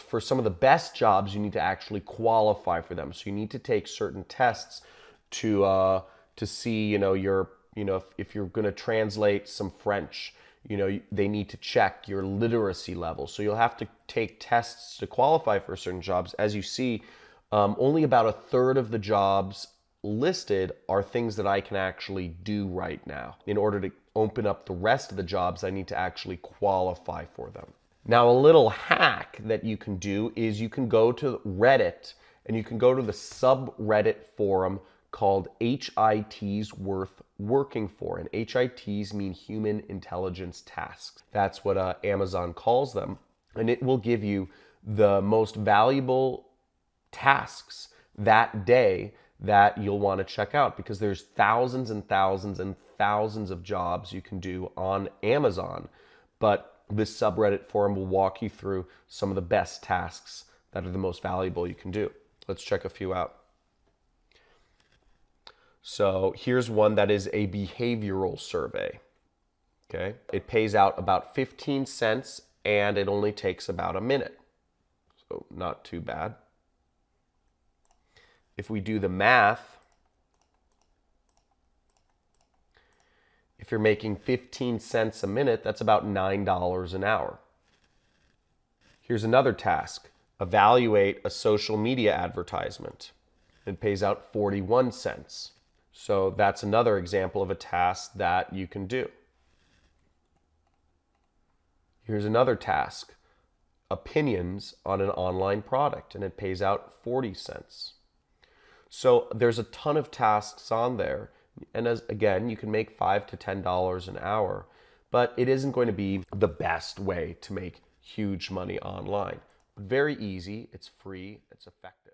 for some of the best jobs, you need to actually qualify for them. So you need to take certain tests to see, if you're going to translate some French, they need to check your literacy level. So you'll have to take tests to qualify for certain jobs. As you see, only about a third of the jobs listed are things that I can actually do right now. In order to open up the rest of the jobs, I need to actually qualify for them. Now, a little hack that you can do is you can go to Reddit and you can go to the subreddit forum called HITs Worth Working For. And HITs mean Human Intelligence Tasks. That's what Amazon calls them. And it will give you the most valuable tasks that day that you'll want to check out, because there's thousands and thousands and thousands of jobs you can do on Amazon. But this subreddit forum will walk you through some of the best tasks that are the most valuable you can do. Let's check a few out. So here's one that is a behavioral survey. Okay, it pays out about 15 cents and it only takes about a minute. So not too bad. If we do the math, if you're making 15 cents a minute, that's about $9 an hour. Here's another task. Evaluate a social media advertisement. It pays out 41 cents. So that's another example of a task that you can do. Here's another task. Opinions on an online product, and it pays out 40 cents. So there's a ton of tasks on there. And again, you can make $5 to $10 an hour, but it isn't going to be the best way to make huge money online. Very easy, it's free, it's effective.